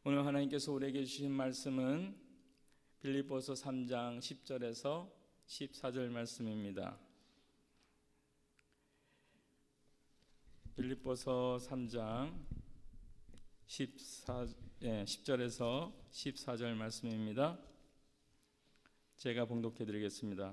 오늘 하나님께서 우리에게 주신 말씀은 빌립보서 3장 10절에서 14절 말씀입니다. 빌립보서 3장 10절에서 14절 말씀입니다. 제가 봉독해 드리겠습니다.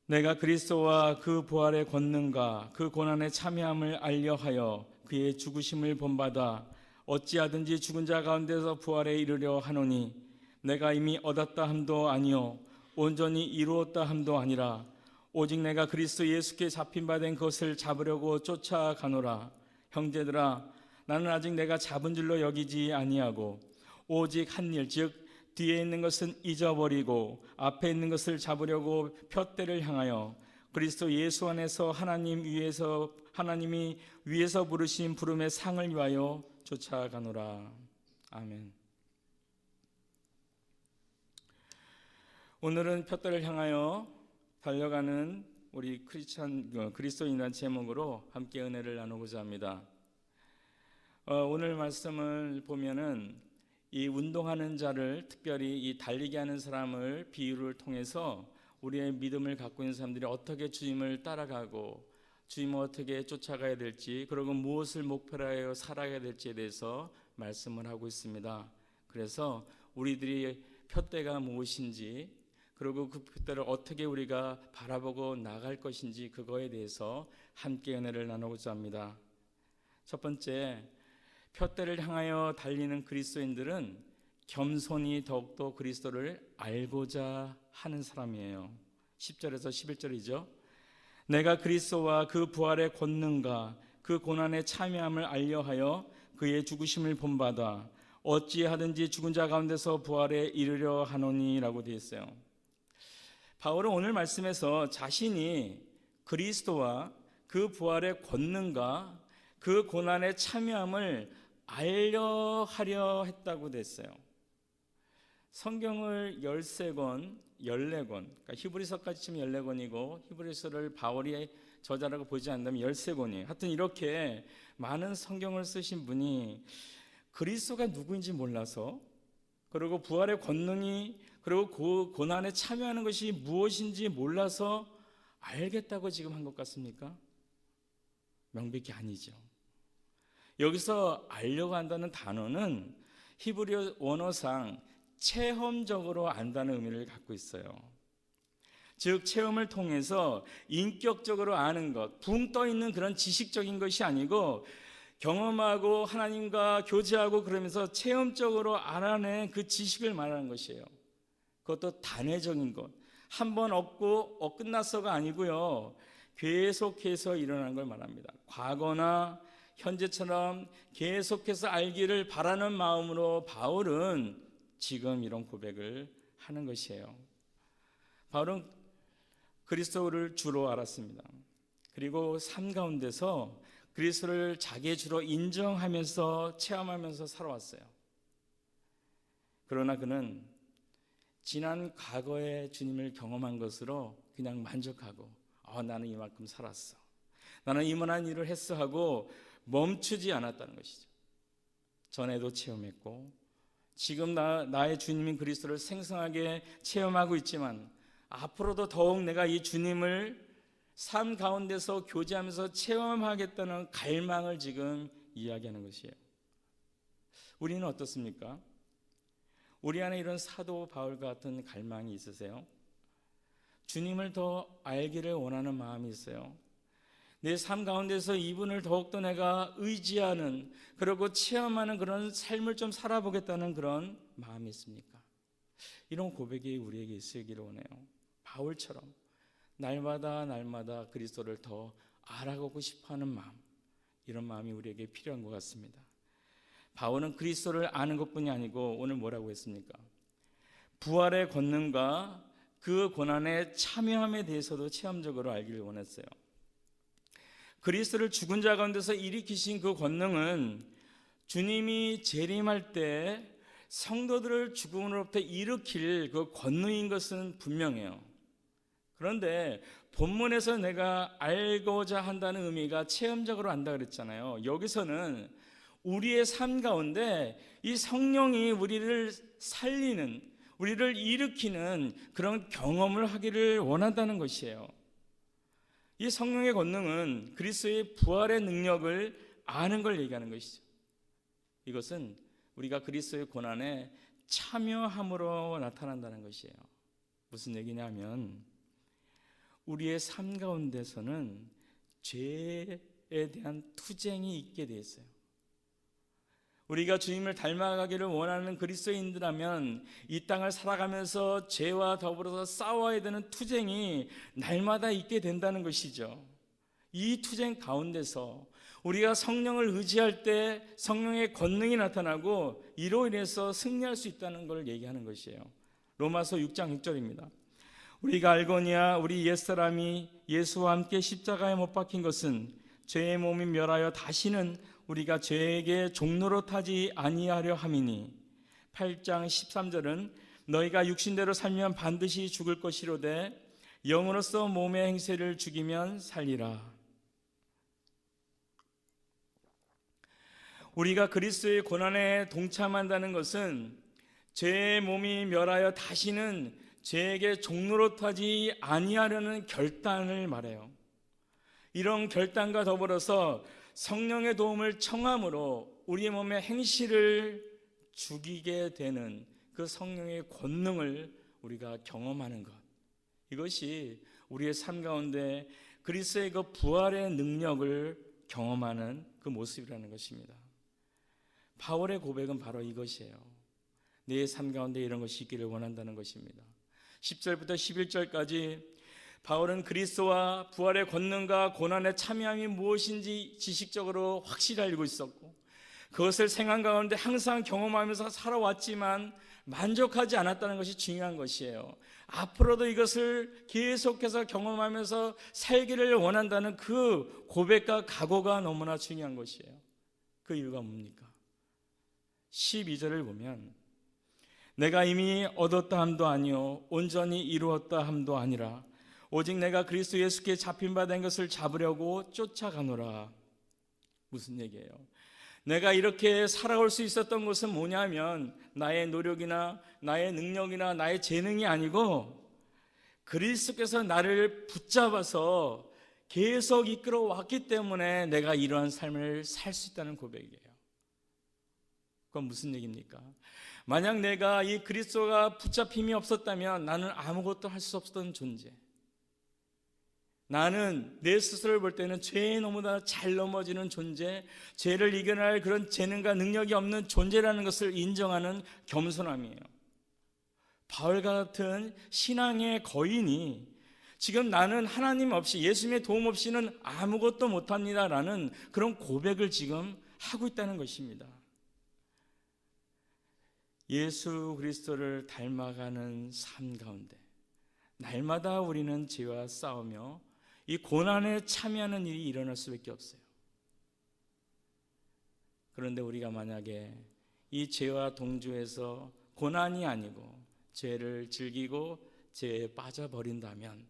내가 그리스도와 그 부활의 권능과 그 고난의 참여함을 알려하여 그의 죽으심을 본받아 어찌하든지 죽은 자 가운데서 부활에 이르려 하노니 내가 이미 얻었다 함도 아니요 온전히 이루었다 함도 아니라 오직 내가 그리스도 예수께 잡힌 바 된 것을 잡으려고 쫓아가노라. 형제들아, 나는 아직 내가 잡은 줄로 여기지 아니하고 오직 한 일, 즉 뒤에 있는 것은 잊어버리고 앞에 있는 것을 잡으려고 푯대를 향하여 그리스도 예수 안에서 하나님이 위에서 부르신 부름의 상을 위하여 쫓아가노라. 아멘. 오늘은 푯대를 향하여 달려가는 우리 그리스도인이라는 제목으로 함께 은혜를 나누고자 합니다. 오늘 말씀을 보면은 이 운동하는 자를, 특별히 이 달리기 하는 사람을 비유를 통해서 우리의 믿음을 갖고 있는 사람들이 어떻게 주님을 따라가고 주님을 어떻게 쫓아가야 될지, 그리고 무엇을 목표로 하여 살아가야 될지에 대해서 말씀을 하고 있습니다. 그래서 우리들이 푯대가 무엇인지, 그리고 그 푯대를 어떻게 우리가 바라보고 나갈 것인지, 그거에 대해서 함께 은혜를 나누고자 합니다. 첫 번째, 푯대를 향하여 달리는 그리스도인들은 겸손히 더욱더 그리스도를 알고자 하는 사람이에요. 10절에서 11절이죠. 내가 그리스도와 그 부활의 권능과 그 고난의 참여함을 알려하여 그의 죽으심을 본받아 어찌하든지 죽은 자 가운데서 부활에 이르려 하노니 라고 되어 있어요. 바울은 오늘 말씀에서 자신이 그리스도와 그 부활의 권능과 그 고난의 참여함을 알려하려 했다고 됐어요. 성경을 13권, 14권, 그러니까 히브리서까지 치면 14권이고 히브리서를 바울이 저자라고 보지 않는다면 13권이에요. 하여튼 이렇게 많은 성경을 쓰신 분이 그리스도가 누구인지 몰라서, 그리고 부활의 권능이, 그리고 그 고난에 참여하는 것이 무엇인지 몰라서 알겠다고 지금 한 것 같습니까? 명백히 아니죠. 여기서 알려고 한다는 단어는 히브리 원어상 체험적으로 안다는 의미를 갖고 있어요. 즉 체험을 통해서 인격적으로 아는 것, 붕 떠 있는 그런 지식적인 것이 아니고 경험하고 하나님과 교제하고 그러면서 체험적으로 알아낸 그 지식을 말하는 것이에요. 그것도 단회적인 것, 한 번 얻고 끝났어가 아니고요, 계속해서 일어나는 걸 말합니다. 과거나 현재처럼 계속해서 알기를 바라는 마음으로 바울은 지금 이런 고백을 하는 것이에요. 바울은 그리스도를 주로 알았습니다. 그리고 삶 가운데서 그리스도를 자기의 주로 인정하면서 체험하면서 살아왔어요. 그러나 그는 지난 과거의 주님을 경험한 것으로 그냥 만족하고 나는 이만큼 살았어, 나는 이만한 일을 했어 하고 멈추지 않았다는 것이죠. 전에도 체험했고 지금 나의 주님인 그리스도를 생생하게 체험하고 있지만 앞으로도 더욱 내가 이 주님을 삶 가운데서 교제하면서 체험하겠다는 갈망을 지금 이야기하는 것이에요. 우리는 어떻습니까? 우리 안에 이런 사도 바울 같은 갈망이 있으세요? 주님을 더 알기를 원하는 마음이 있어요? 내 삶 가운데서 이분을 더욱더 내가 의지하는, 그리고 체험하는 그런 삶을 좀 살아보겠다는 그런 마음이 있습니까? 이런 고백이 우리에게 있으기를 원해요. 바울처럼 날마다 그리스도를 더 알아가고 싶어하는 마음, 이런 마음이 우리에게 필요한 것 같습니다. 바울은 그리스도를 아는 것뿐이 아니고 오늘 뭐라고 했습니까? 부활의 권능과 그 고난의 참여함에 대해서도 체험적으로 알기를 원했어요. 그리스도를 죽은 자 가운데서 일으키신 그 권능은 주님이 재림할 때 성도들을 죽음으로부터 일으킬 그 권능인 것은 분명해요. 그런데 본문에서 내가 알고자 한다는 의미가 체험적으로 안다 그랬잖아요. 여기서는 우리의 삶 가운데 이 성령이 우리를 살리는, 우리를 일으키는 그런 경험을 하기를 원한다는 것이에요. 이 성령의 권능은 그리스도의 부활의 능력을 아는 걸 얘기하는 것이죠. 이것은 우리가 그리스도의 고난에 참여함으로 나타난다는 것이에요. 무슨 얘기냐면 우리의 삶 가운데서는 죄에 대한 투쟁이 있게 돼 있어요. 우리가 주님을 닮아가기를 원하는 그리스도인들이라면 이 땅을 살아가면서 죄와 더불어서 싸워야 되는 투쟁이 날마다 있게 된다는 것이죠. 이 투쟁 가운데서 우리가 성령을 의지할 때 성령의 권능이 나타나고 이로 인해서 승리할 수 있다는 걸 얘기하는 것이에요. 로마서 6장 6절입니다. 우리가 알거니와 우리 옛사람이 예수와 함께 십자가에 못 박힌 것은 죄의 몸이 멸하여 다시는 우리가 죄에게 종로로 타지 아니하려 함이니 8장 13절은 너희가 육신대로 살면 반드시 죽을 것이로되 영으로서 몸의 행세를 죽이면 살리라. 우리가 그리스도의 고난에 동참한다는 것은 죄의 몸이 멸하여 다시는 죄에게 종로로 타지 아니하려는 결단을 말해요. 이런 결단과 더불어서 성령의 도움을 청함으로 우리의 몸의 행실을 죽이게 되는 그 성령의 권능을 우리가 경험하는 것, 이것이 우리의 삶 가운데 그리스도의 그 부활의 능력을 경험하는 그 모습이라는 것입니다. 바울의 고백은 바로 이것이에요. 내 삶 가운데 이런 것이 있기를 원한다는 것입니다. 10절부터 11절까지 바울은 그리스도와 부활의 권능과 고난의 참여함이 무엇인지 지식적으로 확실히 알고 있었고 그것을 생활 가운데 항상 경험하면서 살아왔지만 만족하지 않았다는 것이 중요한 것이에요. 앞으로도 이것을 계속해서 경험하면서 살기를 원한다는 그 고백과 각오가 너무나 중요한 것이에요. 그 이유가 뭡니까? 12절을 보면 내가 이미 얻었다 함도 아니요 온전히 이루었다 함도 아니라 오직 내가 그리스도 예수께 잡힌 바 된 것을 잡으려고 쫓아가노라. 무슨 얘기예요? 내가 이렇게 살아올 수 있었던 것은 뭐냐면 나의 노력이나 나의 능력이나 나의 재능이 아니고 그리스도께서 나를 붙잡아서 계속 이끌어 왔기 때문에 내가 이러한 삶을 살 수 있다는 고백이에요. 그건 무슨 얘기입니까? 만약 내가 이 그리스도가 붙잡힘이 없었다면 나는 아무것도 할 수 없었던 존재, 나는 내 스스로를 볼 때는 죄에 너무나 잘 넘어지는 존재, 죄를 이겨낼 그런 재능과 능력이 없는 존재라는 것을 인정하는 겸손함이에요. 바울과 같은 신앙의 거인이 지금 나는 하나님 없이 예수님의 도움 없이는 아무것도 못합니다라는 그런 고백을 지금 하고 있다는 것입니다. 예수 그리스도를 닮아가는 삶 가운데 날마다 우리는 죄와 싸우며 이 고난에 참여하는 일이 일어날 수밖에 없어요. 그런데 우리가 만약에 이 죄와 동조해서 고난이 아니고 죄를 즐기고 죄에 빠져버린다면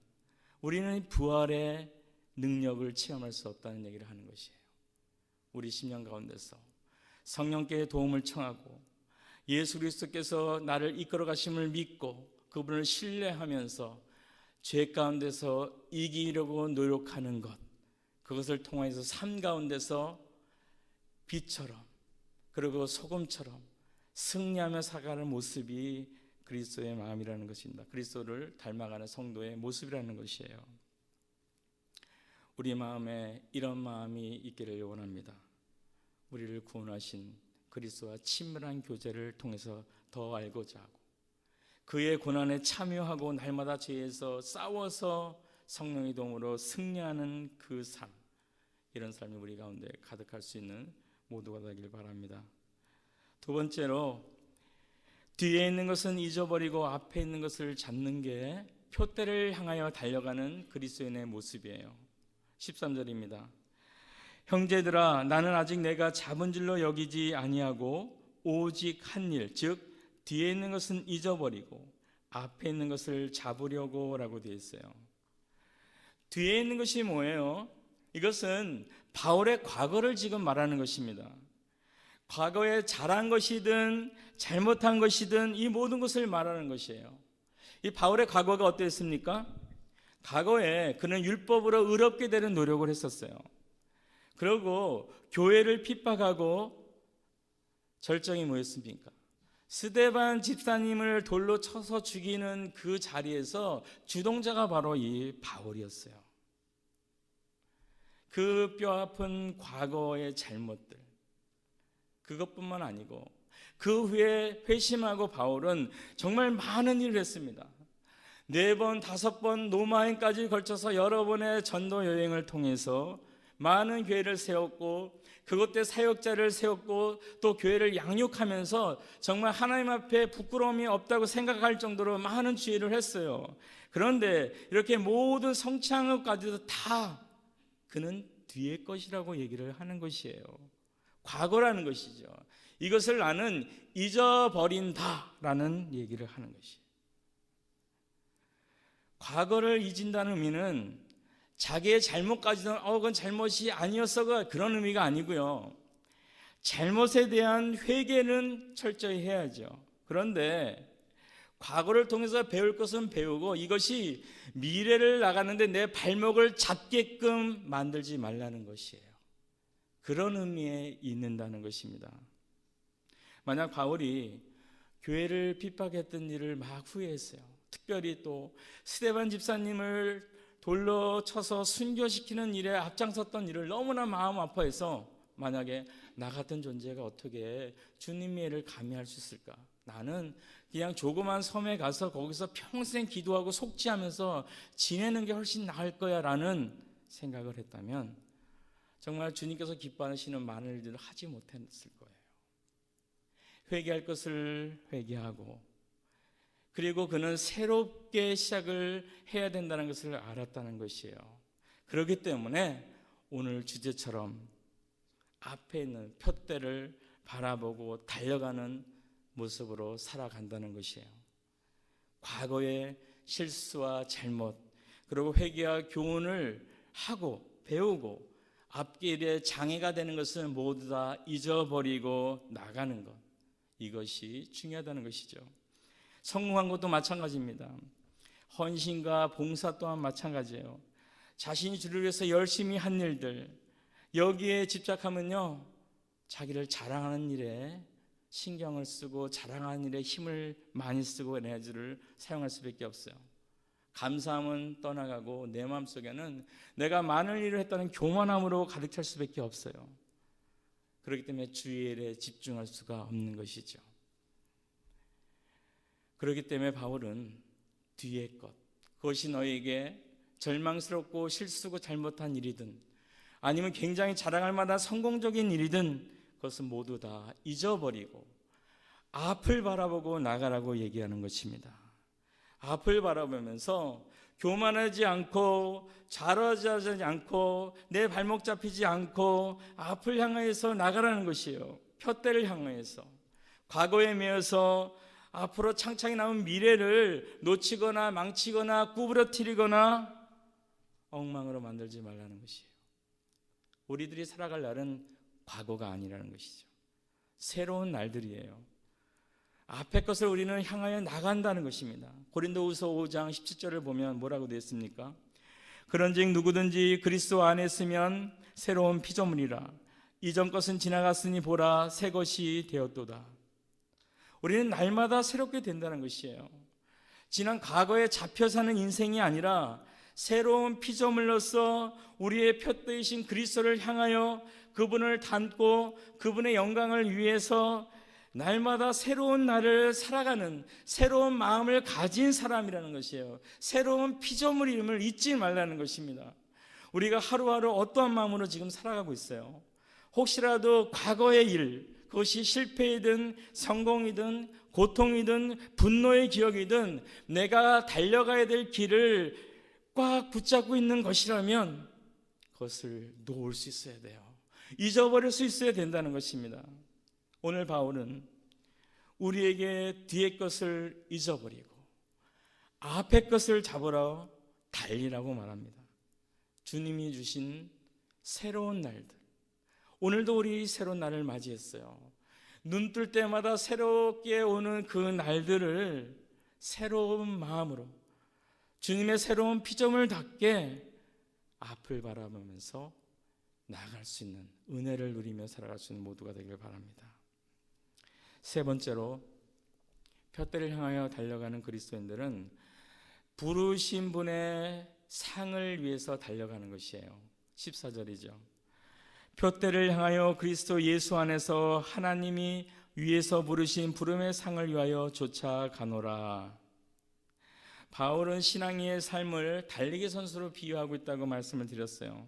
우리는 부활의 능력을 체험할 수 없다는 얘기를 하는 것이에요. 우리 심령 가운데서 성령께 도움을 청하고 예수 그리스도께서 나를 이끌어 가심을 믿고 그분을 신뢰하면서 죄 가운데서 이기려고 노력하는 것, 그것을 통해서 삶 가운데서 빛처럼 그리고 소금처럼 승리하며 살아가는 모습이 그리스도의 마음이라는 것입니다. 그리스도를 닮아가는 성도의 모습이라는 것이에요. 우리 마음에 이런 마음이 있기를 원합니다. 우리를 구원하신 그리스도와 친밀한 교제를 통해서 더 알고자 하고 그의 고난에 참여하고 날마다 죄에서 싸워서 성령의 도움으로 승리하는 그 삶, 이런 삶이 우리 가운데 가득할 수 있는 모두가 되길 바랍니다. 두 번째로 뒤에 있는 것은 잊어버리고 앞에 있는 것을 잡는 게 표대를 향하여 달려가는 그리스도인의 모습이에요. 13절입니다. 형제들아 나는 아직 내가 잡은 줄로 여기지 아니하고 오직 한 일, 즉 뒤에 있는 것은 잊어버리고 앞에 있는 것을 잡으려고 라고 되어 있어요. 뒤에 있는 것이 뭐예요? 이것은 바울의 과거를 지금 말하는 것입니다. 과거에 잘한 것이든 잘못한 것이든 이 모든 것을 말하는 것이에요. 이 바울의 과거가 어땠습니까? 과거에 그는 율법으로 의롭게 되는 노력을 했었어요. 그리고 교회를 핍박하고 절정이 뭐였습니까? 스데반 집사님을 돌로 쳐서 죽이는 그 자리에서 주동자가 바로 이 바울이었어요. 그 뼈아픈 과거의 잘못들, 그것뿐만 아니고 그 후에 회심하고 바울은 정말 많은 일을 했습니다. 4번, 5번 로마행까지 걸쳐서 여러 번의 전도 여행을 통해서 많은 교회를 세웠고 그곳에 사역자를 세웠고 또 교회를 양육하면서 정말 하나님 앞에 부끄러움이 없다고 생각할 정도로 많은 주의를 했어요. 그런데 이렇게 모든 성취한 것까지도 다 그는 뒤의 것이라고 얘기를 하는 것이에요. 과거라는 것이죠. 이것을 나는 잊어버린다라는 얘기를 하는 것이에요. 과거를 잊은다는 의미는 자기의 잘못까지는 그건 잘못이 아니었어가 그런 의미가 아니고요. 잘못에 대한 회개는 철저히 해야죠. 그런데 과거를 통해서 배울 것은 배우고 이것이 미래를 나가는데 내 발목을 잡게끔 만들지 말라는 것이에요. 그런 의미에 있는다는 것입니다. 만약 바울이 교회를 핍박했던 일을 막 후회했어요. 특별히 또 스데반 집사님을 돌로 쳐서 순교시키는 일에 앞장섰던 일을 너무나 마음 아파해서 만약에 나 같은 존재가 어떻게 주님의 일을 감히 할 수 있을까? 나는 그냥 조그만 섬에 가서 거기서 평생 기도하고 속죄하면서 지내는 게 훨씬 나을 거야 라는 생각을 했다면 정말 주님께서 기뻐하시는 많은 일들을 하지 못했을 거예요. 회개할 것을 회개하고 그리고 그는 새롭게 시작을 해야 된다는 것을 알았다는 것이에요. 그렇기 때문에 오늘 주제처럼 앞에 있는 푯대를 바라보고 달려가는 모습으로 살아간다는 것이에요. 과거의 실수와 잘못 그리고 회개와 교훈을 하고 배우고 앞길에 장애가 되는 것을 모두 다 잊어버리고 나가는 것, 이것이 중요하다는 것이죠. 성공한 것도 마찬가지입니다. 헌신과 봉사 또한 마찬가지예요. 자신이 주를 위해서 열심히 한 일들, 여기에 집착하면요 자기를 자랑하는 일에 신경을 쓰고 자랑하는 일에 힘을 많이 쓰고 에너지를 사용할 수밖에 없어요. 감사함은 떠나가고 내 마음속에는 내가 많은 일을 했다는 교만함으로 가득 찰 수밖에 없어요. 그렇기 때문에 주의 일에 집중할 수가 없는 것이죠. 그렇기 때문에 바울은 뒤의 것, 그것이 너에게 절망스럽고 실수고 잘못한 일이든 아니면 굉장히 자랑할 만한 성공적인 일이든 그것은 모두 다 잊어버리고 앞을 바라보고 나가라고 얘기하는 것입니다. 앞을 바라보면서 교만하지 않고 자라지 않고 내 발목 잡히지 않고 앞을 향해서 나가라는 것이에요. 푯대를 향해서 과거에 매여서 앞으로 창창이 남은 미래를 놓치거나 망치거나 구부러뜨리거나 엉망으로 만들지 말라는 것이에요. 우리들이 살아갈 날은 과거가 아니라는 것이죠. 새로운 날들이에요. 앞에 것을 우리는 향하여 나간다는 것입니다. 고린도후서 5장 17절을 보면 뭐라고 되어 있습니까? 그런즉 누구든지 그리스도 안에 있으면 새로운 피조물이라. 이전 것은 지나갔으니 보라 새 것이 되었도다. 우리는 날마다 새롭게 된다는 것이에요. 지난 과거에 잡혀 사는 인생이 아니라 새로운 피조물로서 우리의 푯대이신 그리스도를 향하여 그분을 닮고 그분의 영광을 위해서 날마다 새로운 날을 살아가는 새로운 마음을 가진 사람이라는 것이에요. 새로운 피조물임을 잊지 말라는 것입니다. 우리가 하루하루 어떠한 마음으로 지금 살아가고 있어요? 혹시라도 과거의 일, 그것이 실패이든 성공이든 고통이든 분노의 기억이든 내가 달려가야 될 길을 꽉 붙잡고 있는 것이라면 그것을 놓을 수 있어야 돼요. 잊어버릴 수 있어야 된다는 것입니다. 오늘 바울은 우리에게 뒤의 것을 잊어버리고 앞의 것을 잡으러 달리라고 말합니다. 주님이 주신 새로운 날들, 오늘도 우리 새로운 날을 맞이했어요. 눈 뜰 때마다 새롭게 오는 그 날들을 새로운 마음으로 주님의 새로운 피조물 답게 앞을 바라보면서 나아갈 수 있는 은혜를 누리며 살아갈 수 있는 모두가 되길 바랍니다. 세 번째로 푯대를 향하여 달려가는 그리스도인들은 부르신 분의 상을 위해서 달려가는 것이에요. 14절이죠. 푯대를 향하여 그리스도 예수 안에서 하나님이 위에서 부르신 부름의 상을 위하여 쫓아가노라. 바울은 신앙의 삶을 달리기 선수로 비유하고 있다고 말씀을 드렸어요.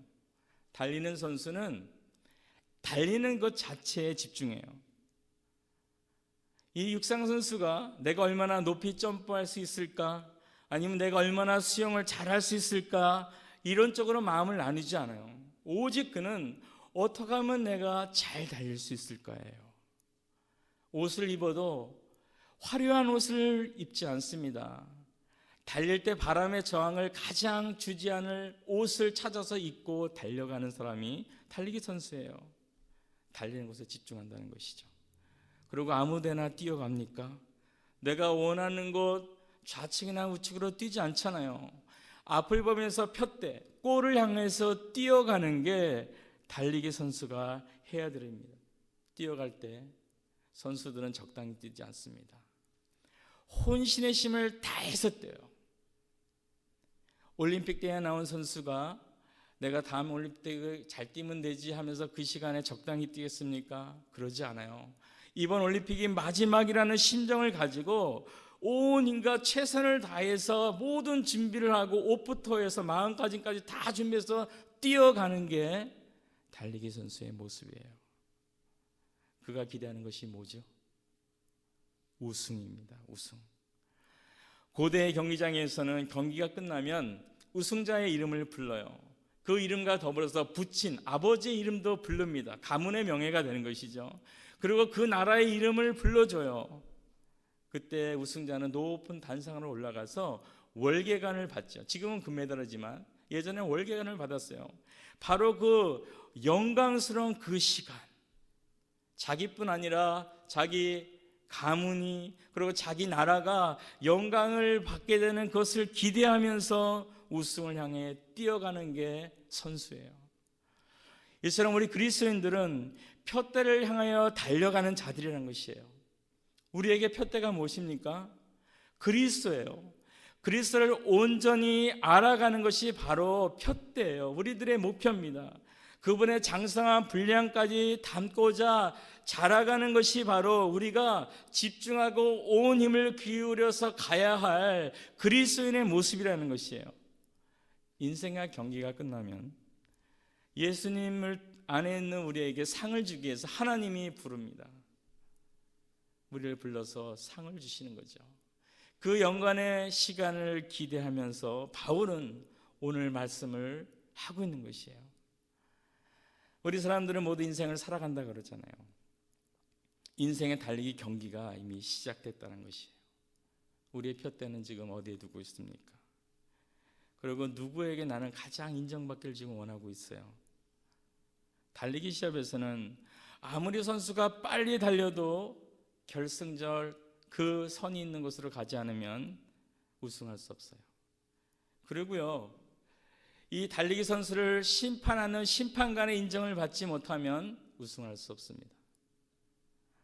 달리는 선수는 달리는 것 자체에 집중해요. 이 육상 선수가 내가 얼마나 높이 점프할 수 있을까, 아니면 내가 얼마나 수영을 잘할 수 있을까, 이런 쪽으로 마음을 나누지 않아요. 오직 그는 어떻게 하면 내가 잘 달릴 수 있을까예요. 옷을 입어도 화려한 옷을 입지 않습니다. 달릴 때 바람의 저항을 가장 주지 않을 옷을 찾아서 입고 달려가는 사람이 달리기 선수예요. 달리는 것에 집중한다는 것이죠. 그리고 아무데나 뛰어갑니까? 내가 원하는 곳 좌측이나 우측으로 뛰지 않잖아요. 앞을 보면서 푯대, 골을 향해서 뛰어가는 게 달리기 선수가 해야 됩니다. 뛰어갈 때 선수들은 적당히 뛰지 않습니다. 혼신의 힘을 다해서 뛰어요. 올림픽 대회에 나온 선수가 내가 다음 올림픽 때 잘 뛰면 되지 하면서 그 시간에 적당히 뛰겠습니까? 그러지 않아요. 이번 올림픽이 마지막이라는 심정을 가지고 온 힘과 최선을 다해서 모든 준비를 하고 옷부터 해서 마음가짐까지 다 준비해서 뛰어가는 게 달리기 선수의 모습이에요. 그가 기대하는 것이 뭐죠? 우승입니다. 우승. 고대 경기장에서는 경기가 끝나면 우승자의 이름을 불러요. 그 이름과 더불어서 부친 아버지의 이름도 부릅니다. 가문의 명예가 되는 것이죠. 그리고 그 나라의 이름을 불러줘요. 그때 우승자는 높은 단상으로 올라가서 월계관을 받죠. 지금은 금메달이지만 예전에 월계관을 받았어요. 바로 그 영광스러운 그 시간, 자기뿐 아니라 자기 가문이 그리고 자기 나라가 영광을 받게 되는 것을 기대하면서 우승을 향해 뛰어가는 게 선수예요. 이처럼 우리 그리스도인들은 푯대를 향하여 달려가는 자들이라는 것이에요. 우리에게 푯대가 무엇입니까? 그리스도예요. 그리스도를 온전히 알아가는 것이 바로 푯대예요. 우리들의 목표입니다. 그분의 장성한 분량까지 담고자 자라가는 것이 바로 우리가 집중하고 온 힘을 기울여서 가야 할 그리스도인의 모습이라는 것이에요. 인생의 경기가 끝나면 예수님을 안에 있는 우리에게 상을 주기 위해서 하나님이 부릅니다. 우리를 불러서 상을 주시는 거죠. 그 영광의 시간을 기대하면서 바울은 오늘 말씀을 하고 있는 것이에요. 우리 사람들은 모두 인생을 살아간다 그러잖아요. 인생의 달리기 경기가 이미 시작됐다는 것이에요. 우리의 푯대는 지금 어디에 두고 있습니까? 그리고 누구에게 나는 가장 인정받기를 지금 원하고 있어요. 달리기 시합에서는 아무리 선수가 빨리 달려도 결승절 그 선이 있는 곳으로 가지 않으면 우승할 수 없어요. 그리고요, 이 달리기 선수를 심판하는 심판관의 인정을 받지 못하면 우승할 수 없습니다.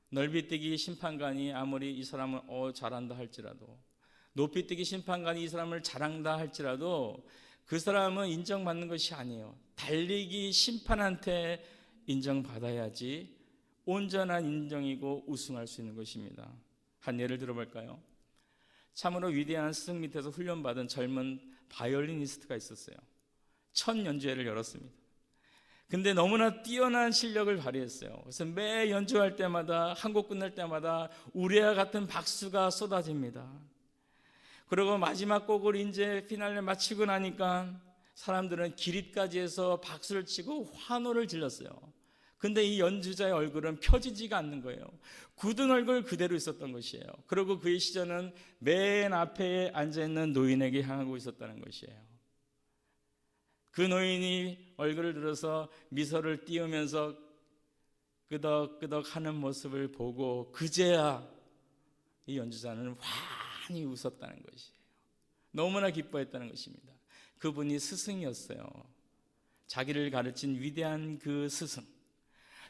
넓이뛰기 심판관이 아무리 이 사람을 잘한다 할지라도, 높이뛰기 심판관이 이 사람을 잘한다 할지라도 그 사람은 인정받는 것이 아니에요. 달리기 심판한테 인정받아야지 온전한 인정이고 우승할 수 있는 것입니다. 한 예를 들어볼까요? 참으로 위대한 스승 밑에서 훈련받은 젊은 바이올리니스트가 있었어요. 첫 연주회를 열었습니다. 근데 너무나 뛰어난 실력을 발휘했어요. 그래서 매 연주할 때마다 한 곡 끝날 때마다 우레와 같은 박수가 쏟아집니다. 그리고 마지막 곡을 이제 피날레 마치고 나니까 사람들은 기립까지 해서 박수를 치고 환호를 질렀어요. 근데 이 연주자의 얼굴은 펴지지가 않는 거예요. 굳은 얼굴 그대로 있었던 것이에요. 그리고 그의 시선은 맨 앞에 앉아있는 노인에게 향하고 있었다는 것이에요. 그 노인이 얼굴을 들어서 미소를 띄우면서 끄덕끄덕 하는 모습을 보고 그제야 이 연주자는 환히 웃었다는 것이에요. 너무나 기뻐했다는 것입니다. 그분이 스승이었어요. 자기를 가르친 위대한 그 스승.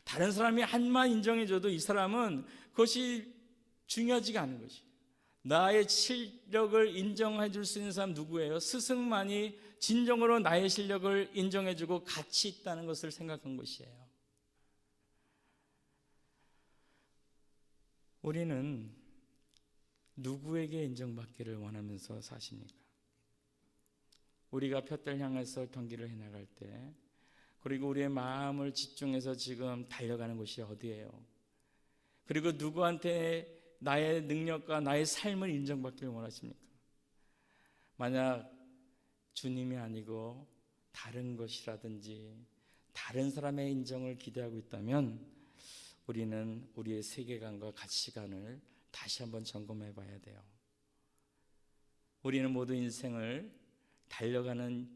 다른 사람이 한만 인정해줘도 이 사람은 그것이 중요하지가 않은 것이에요. 나의 실력을 인정해 줄 수 있는 사람 누구예요? 스승만이 진정으로 나의 실력을 인정해주고 가치 있다는 것을 생각한 것이에요. 우리는 누구에게 인정받기를 원하면서 사십니까? 우리가 푯대를 향해서 경기를 해나갈 때, 그리고 우리의 마음을 집중해서 지금 달려가는 곳이 어디예요? 그리고 누구한테 나의 능력과 나의 삶을 인정받기를 원하십니까? 만약 주님이 아니고 다른 것이라든지 다른 사람의 인정을 기대하고 있다면 우리는 우리의 세계관과 가치관을 다시 한번 점검해 봐야 돼요. 우리는 모두 인생을 달려가는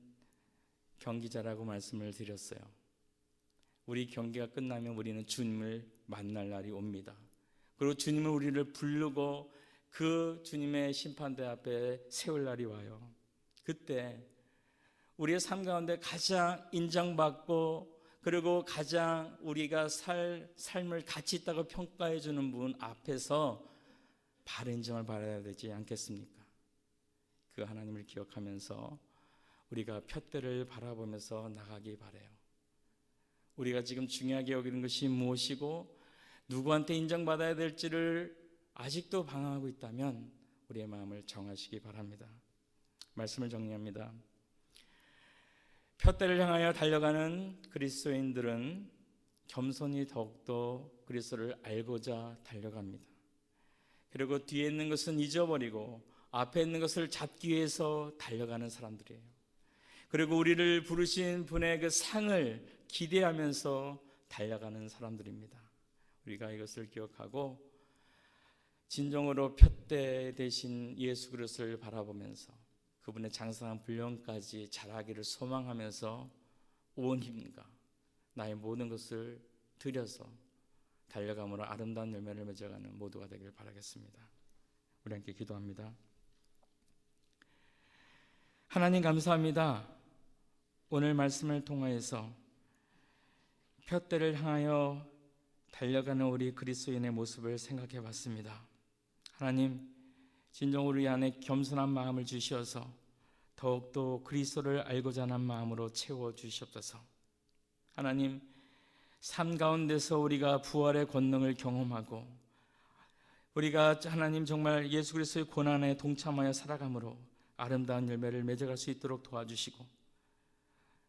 경기자라고 말씀을 드렸어요. 우리 경기가 끝나면 우리는 주님을 만날 날이 옵니다. 그리고 주님은 우리를 부르고 그 주님의 심판대 앞에 세울 날이 와요. 그때 우리의 삶 가운데 가장 인정받고 그리고 가장 우리가 삶을 가치 있다고 평가해 주는 분 앞에서 바른 인정을 받아야 되지 않겠습니까? 그 하나님을 기억하면서 우리가 푯대를 바라보면서 나가기 바라요. 우리가 지금 중요하게 여기는 것이 무엇이고 누구한테 인정받아야 될지를 아직도 방황하고 있다면 우리의 마음을 정하시기 바랍니다. 말씀을 정리합니다. 푯대를 향하여 달려가는 그리스도인들은 겸손히 더욱더 그리스도를 알고자 달려갑니다. 그리고 뒤에 있는 것은 잊어버리고 앞에 있는 것을 잡기 위해서 달려가는 사람들이에요. 그리고 우리를 부르신 분의 그 상을 기대하면서 달려가는 사람들입니다. 우리가 이것을 기억하고 진정으로 푯대 되신 예수 그리스도를 바라보면서 그분의 장성한 분량까지 자라기를 소망하면서 온 힘과 나의 모든 것을 들여서 달려감으로 아름다운 열매를 맺어가는 모두가 되길 바라겠습니다. 우리 함께 기도합니다. 하나님 감사합니다. 오늘 말씀을 통하여서 푯대를 향하여 달려가는 우리 그리스도인의 모습을 생각해 봤습니다. 하나님, 진정 우리 안에 겸손한 마음을 주시어서 더욱더 그리스도를 알고자 하는 마음으로 채워 주시옵소서. 하나님, 삶 가운데서 우리가 부활의 권능을 경험하고 우리가 하나님 정말 예수 그리스도의 고난에 동참하여 살아감으로 아름다운 열매를 맺어갈 수 있도록 도와주시고,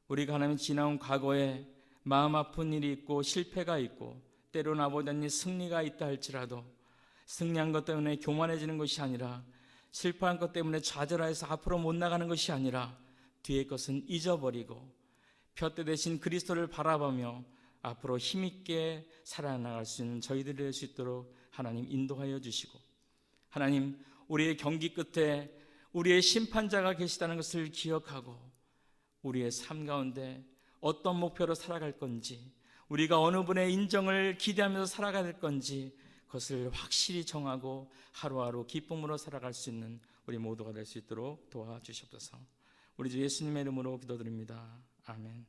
우리가 하나님 지나온 과거에 마음 아픈 일이 있고 실패가 있고 때로는 아버지 승리가 있다 할지라도 승리한 것 때문에 교만해지는 것이 아니라 실패한 것 때문에 좌절해서 앞으로 못 나가는 것이 아니라 뒤의 것은 잊어버리고 푯대 대신 그리스도를 바라보며 앞으로 힘있게 살아나갈 수 있는 저희들이 될 수 있도록 하나님 인도하여 주시고, 하나님 우리의 경기 끝에 우리의 심판자가 계시다는 것을 기억하고 우리의 삶 가운데 어떤 목표로 살아갈 건지, 우리가 어느 분의 인정을 기대하면서 살아가야 될 건지 그것을 확실히 정하고 하루하루 기쁨으로 살아갈 수 있는 우리 모두가 될 수 있도록 도와주시옵소서. 우리 주 예수님의 이름으로 기도드립니다. 아멘.